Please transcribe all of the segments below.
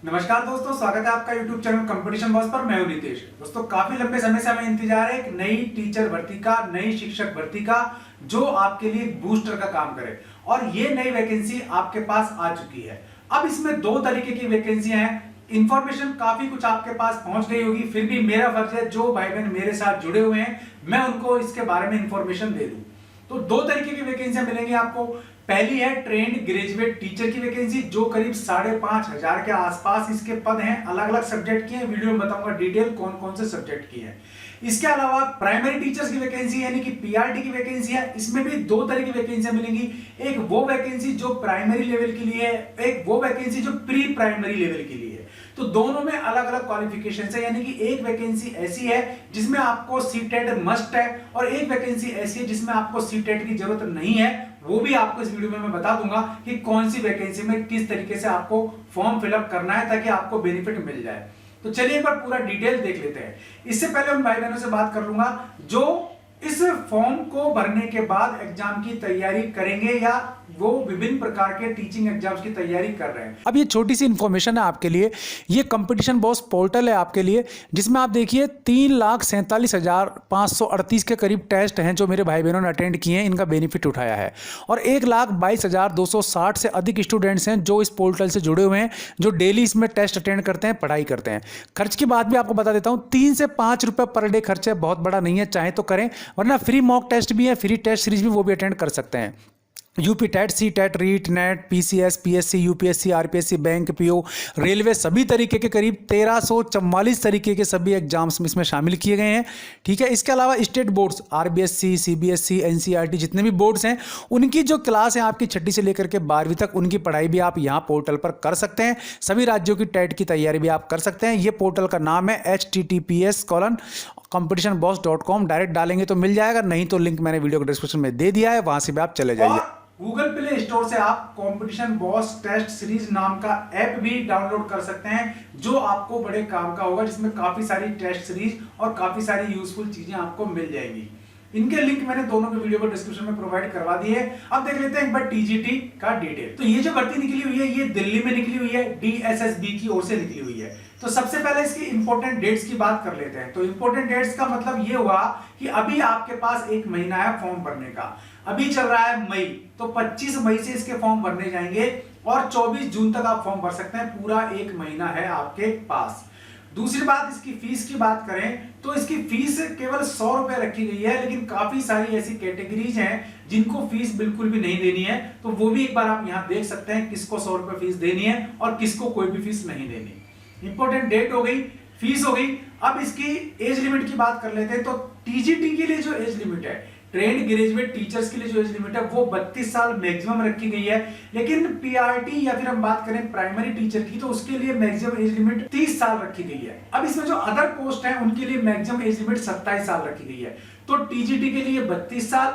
नमस्कार दोस्तों, स्वागत है आपका YouTube चैनल कंपटीशन बॉस पर। मैं हूं नितेश। दोस्तों, काफी लंबे समय से हमें इंतजार है एक नई टीचर भर्ती का, नई शिक्षक भर्ती का, जो आपके लिए बूस्टर का काम करे। और ये नई वैकेंसी आपके पास आ चुकी है। अब इसमें दो तरीके की वैकेंसियां हैं। इंफॉर्मेशन काफी कुछ आपके पास पहुंच गई होगी, फिर भी मेरा फर्ज है जो भाई बहन मेरे साथ जुड़े हुए हैं मैं उनको इसके बारे में इंफॉर्मेशन दे दूं। तो दो तरीके की वैकेंसियां मिलेंगी आपको। पहली है ट्रेंड ग्रेजुएट टीचर की वैकेंसी, जो करीब 5,500 के आसपास इसके पद हैं। अलग अलग सब्जेक्ट की है, वीडियो में बताऊंगा डिटेल कौन कौन से सब्जेक्ट की है। इसके अलावा प्राइमरी टीचर्स की वैकेंसी यानी कि पीआरटी की वैकेंसी है। इसमें भी दो तरह की वैकेंसियां मिलेंगी। एक वो वैकेंसी जो प्राइमरी लेवल के लिए है, एक वो वैकेंसी जो प्री प्राइमरी लेवल के लिए है। तो दोनों में अलग अलग क्वालिफिकेशन है, यानी कि एक वैकेंसी ऐसी है जिसमें आपको सीटेट मस्ट है और एक वैकेंसी ऐसी है जिसमें आपको सीटेट की जरूरत नहीं है। वो भी आपको इस वीडियो में मैं बता दूंगा कि कौन सी वैकेंसी में किस तरीके से आपको फॉर्म फिलअप करना है ताकि आपको बेनिफिट मिल जाए। तो चलिए एक बार पूरा डिटेल देख लेते हैं। इससे पहले उन भाई बहनों से बात कर लूंगा जो इस फॉर्म को भरने के बाद एग्जाम की तैयारी करेंगे या वो विभिन्न प्रकार के टीचिंग एग्जाम्स की तैयारी कर रहे हैं। अब ये छोटी सी इन्फॉर्मेशन है आपके लिए। ये कंपटीशन बॉस पोर्टल है आपके लिए, जिसमें आप देखिए 3,47,538 के करीब टेस्ट हैं जो मेरे भाई बहनों ने अटेंड किए हैं, इनका बेनिफिट उठाया है। और 1,22,260 से अधिक स्टूडेंट्स हैं जो इस पोर्टल से जुड़े हुए हैं, जो डेली इसमें टेस्ट अटेंड करते हैं, पढ़ाई करते हैं। खर्च की बात भी आपको बता देता हूँ, 3 से 5 रुपये पर डे खर्च है, बहुत बड़ा नहीं है, चाहे तो करें, वरना फ्री मॉक टेस्ट भी है, फ्री टेस्ट सीरीज भी वो भी अटेंड कर सकते हैं। UP TET, C TET, REET, NET, PCS, PSC, UPSC, RPSC, bank, PO, railway, सभी तरीके के करीब 1344 तरीके के सभी एग्जाम्स इसमें शामिल किए गए हैं। ठीक है। इसके अलावा state boards, RBSC, CBSE, NCERT, जितने भी बोर्ड्स हैं, उनकी जो क्लास है आपकी 6ठी से लेकर के 12वीं तक, उनकी पढ़ाई भी आप यहाँ पोर्टल पर कर सकते हैं। सभी राज्यों की टेट की तैयारी भी आप कर सकते हैं। ये पोर्टल का नाम है https:/competitionboss.com। डायरेक्ट डालेंगे तो मिल जाएगा, नहीं तो लिंक मैंने वीडियो के डिस्क्रिप्शन में दे दिया है, वहां से भी आप चले जाइए। गूगल प्ले स्टोर से आप कंपटीशन बॉस टेस्ट सीरीज नाम का ऐप भी डाउनलोड कर सकते हैं, जो आपको बड़े काम का होगा, जिसमें काफी सारी टेस्ट सीरीज और काफी सारी यूजफुल चीजें आपको मिल जाएंगी। इनके लिंक मैंने दोनों के वीडियो को डिस्क्रिप्शन में प्रोवाइड करवा दिए। अब देख लेते हैं एक बार टीजीटी का डिटेल। तो ये जो भर्ती निकली हुई है, ये दिल्ली में निकली हुई है, डीएसएसबी की ओर से निकली हुई है। तो सबसे पहले इसकी इंपॉर्टेंट डेट्स की बात कर लेते हैं। तो इंपॉर्टेंट डेट्स का मतलब ये हुआ कि अभी आपके पास एक महीना है फॉर्म भरने का। अभी चल रहा है मई, तो 25 मई से इसके फॉर्म भरने जाएंगे और 24 जून तक आप फॉर्म भर सकते हैं। पूरा एक महीना है आपके पास। दूसरी बात, इसकी फीस की बात करें तो इसकी फीस केवल 100 रुपए रखी गई है, लेकिन काफी सारी ऐसी कैटेगरीज हैं जिनको फीस बिल्कुल भी नहीं देनी है। तो वो भी एक बार आप यहां देख सकते हैं किसको 100 रुपए फीस देनी है और किसको कोई भी फीस नहीं देनी। इंपॉर्टेंट डेट हो गई, फीस हो गई। अब इसकी एज लिमिट की बात कर लेते हैं। तो टीजीटी के लिए जो एज लिमिट है, ट्रेंड ग्रेजुएट टीचर्स के लिए जो एज लिमिट है, वो 32 साल मैक्सिमम रखी गई है। लेकिन पीआरटी या फिर हम बात करें प्राइमरी टीचर की, तो उसके लिए मैक्सिमम एज लिमिट 30 साल रखी गई है। अब इसमें जो अदर पोस्ट है उनके लिए मैक्सिमम एज लिमिट 27 साल रखी गई है। तो टीजीटी के लिए 32 साल,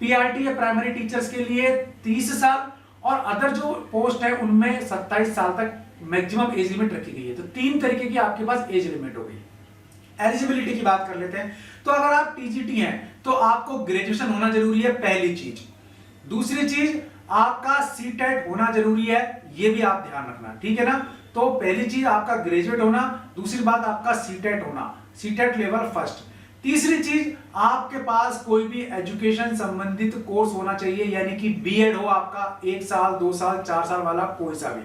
पीआरटी या प्राइमरी टीचर्स के लिए 30 साल और अदर जो पोस्ट है उनमें 27 साल तक मैक्सिमम एज लिमिट रखी गई है। तो 3 तरीके की आपके पास एज लिमिट हो गई। एलिजिबिलिटी की बात कर लेते हैं। तो अगर आप टीजीटी हैं तो आपको ग्रेजुएशन होना जरूरी है, पहली चीज। दूसरी चीज, आपका सीटेट होना जरूरी है, ये भी आप ध्यान रखना, ठीक है ना। तो पहली चीज आपका ग्रेजुएट होना, दूसरी बात आपका सीटेट होना, सीटेट लेवल फर्स्ट। तीसरी चीज, आपके पास कोई भी एजुकेशन संबंधित कोर्स होना चाहिए, यानी कि बीएड हो आपका, 1 साल 2 साल 4 साल वाला कोई सा भी,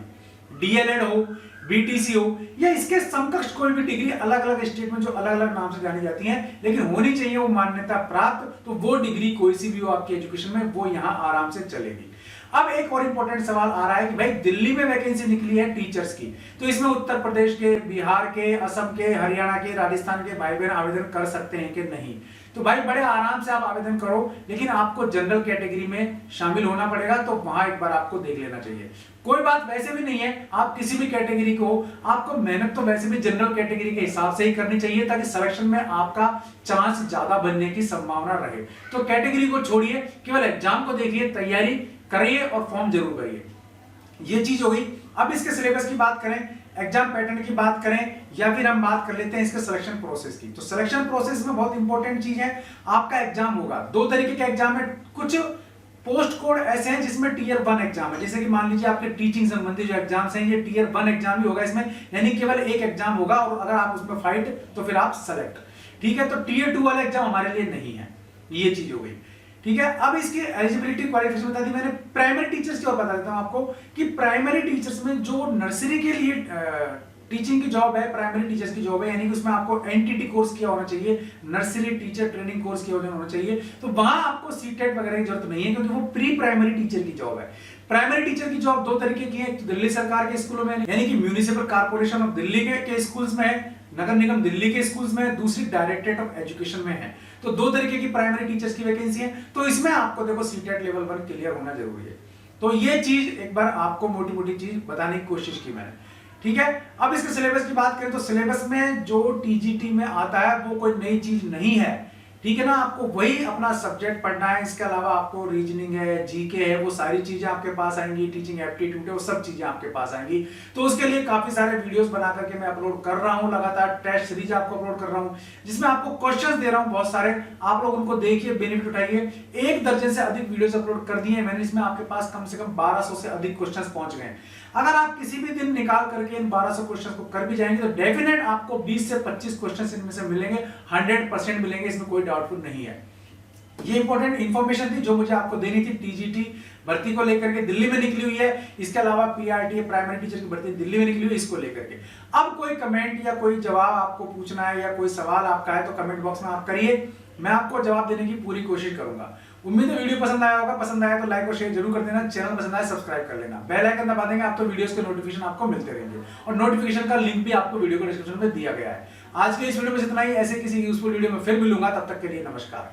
डीएलएड हो, बीटीसी हो या इसके समकक्ष कोई भी डिग्री, अलग अलग स्टेट में जो अलग अलग नाम से जानी जाती हैं, लेकिन होनी चाहिए वो मान्यता प्राप्त। तो वो डिग्री कोई सी भी हो आपकी एजुकेशन में, वो यहां आराम से चलेगी। अब एक और इंपॉर्टेंट सवाल आ रहा है कि भाई दिल्ली में वैकेंसी निकली है टीचर्स की, तो इसमें उत्तर प्रदेश के, बिहार के, असम के, हरियाणा के, राजस्थान के भाई बहन आवेदन कर सकते हैं कि नहीं? तो भाई बड़े आराम से आप आवेदन करो, लेकिन आपको जनरल कैटेगरी में शामिल होना पड़ेगा, तो वहां एक बार आपको देख लेना चाहिए। कोई बात वैसे भी नहीं है, आप किसी भी कैटेगरी को, आपको मेहनत तो वैसे भी जनरल कैटेगरी के हिसाब से ही करनी चाहिए, ताकि सिलेक्शन में आपका चांस ज्यादा बनने की संभावना रहे। तो कैटेगरी को छोड़िए, केवल एग्जाम को देखिए, तैयारी करिए और फॉर्म जरूर भरिए। ये चीज हो गई। अब इसके सिलेबस की बात करें, एग्जाम पैटर्न की बात करें, या फिर हम बात कर लेते हैं इसके सिलेक्शन प्रोसेस की। तो सिलेक्शन प्रोसेस में बहुत इंपॉर्टेंट चीज है, आपका एग्जाम होगा 2 तरीके के एग्जाम है। कुछ पोस्ट कोड ऐसे हैं जिसमें टीयर 1 एग्जाम है, जैसे कि मान लीजिए आपके टीचिंग संबंधी जो एग्जाम्स हैं ये टीयर 1 एग्जाम ही होगा इसमें, यानी केवल एक एग्जाम होगा और अगर आप उसमें फाइट तो फिर आप सेलेक्ट। ठीक है, तो टीयर 2 वाला एग्जाम हमारे लिए नहीं है, ये चीज हो गई। ठीक है, अब इसकी एलिजिबिलिटी क्वालिफिकेशन बता दी मैंने। प्राइमरी टीचर्स की और बता देता हूं आपको कि प्राइमरी टीचर्स में जो नर्सरी के लिए टीचिंग की जॉब है, प्राइमरी टीचर्स की जॉब है, यानी कि उसमें आपको एनटीटी कोर्स किया होना चाहिए, नर्सरी टीचर ट्रेनिंग कोर्स किया होना चाहिए, तो वहां आपको सीटेट वगैरह की जरूरत नहीं है क्योंकि वो प्री प्राइमरी टीचर की जॉब है। प्राइमरी टीचर की जॉब दो तरीके की है, दिल्ली सरकार के स्कूलों में यानी कि म्यूनिसिपल कॉर्पोरेशन ऑफ दिल्ली के स्कूल्स में है, नगर निगम दिल्ली के स्कूल्स में, दूसरी डायरेक्टरेट ऑफ एजुकेशन में है। तो दो तरीके की प्राइमरी टीचर्स की वैकेंसी है, तो इसमें आपको देखो सीटेट लेवल 1 क्लियर होना जरूरी है। तो ये चीज एक बार आपको मोटी मोटी चीज बताने की कोशिश की मैंने। ठीक है, अब इसके सिलेबस की बात करें तो सिलेबस में जो टीजीटी में आता है वो कोई नई चीज नहीं है। ठीक है ना, आपको वही अपना सब्जेक्ट पढ़ना है, इसके अलावा आपको रीजनिंग है, जीके है, वो सारी चीजें आपके पास आएंगी, टीचिंग एप्टीट्यूड है, वो सब चीजें आपके पास आएंगी। तो उसके लिए काफी सारे वीडियोस बना करके मैं अपलोड कर रहा हूं, लगातार टेस्ट सीरीज आपको अपलोड कर रहा हूं जिसमें आपको क्वेश्चंस दे रहा हूं बहुत सारे, आप लोग उनको देखिए, बेनिफिट उठाइए। 1 दर्जन से अधिक वीडियोस अपलोड कर दिए मैंने, इसमें आपके पास कम से कम 1200 से अधिक क्वेश्चंस पहुंच गए। अगर आप किसी भी दिन निकाल करके इन 1200 क्वेश्चन को कर भी जाएंगे तो डेफिनेट आपको 20 से 25 क्वेश्चन इनमें से मिलेंगे, 100% मिलेंगे, इसमें कोई डाउटफुल नहीं है। ये इंपॉर्टेंट इंफॉर्मेशन थी जो मुझे आपको देनी थी टीजीटी भर्ती को लेकर के, दिल्ली में निकली हुई है। इसके अलावा पीआरटी प्राइमरी टीचर की भर्ती दिल्ली में निकली हुई है, इसको लेकर के। अब कोई कमेंट या कोई जवाब आपको पूछना है या कोई सवाल आपका है तो कमेंट बॉक्स में आप करिए, मैं आपको जवाब देने की पूरी कोशिश करूंगा। उम्मीद है वीडियो पसंद आया होगा, पसंद आया तो लाइक और शेयर जरूर कर देना, चैनल पसंद आया सब्सक्राइब कर लेना, बेल आइकन दबा देंगे आप तो वीडियोस के नोटिफिकेशन आपको मिलते रहेंगे, और नोटिफिकेशन का लिंक भी आपको वीडियो के डिस्क्रिप्शन में दिया गया है। आज के इस वीडियो में इतना ही, ऐसे किसी यूजफुल वीडियो में फिर मिलूंगा, तब तक के लिए नमस्कार।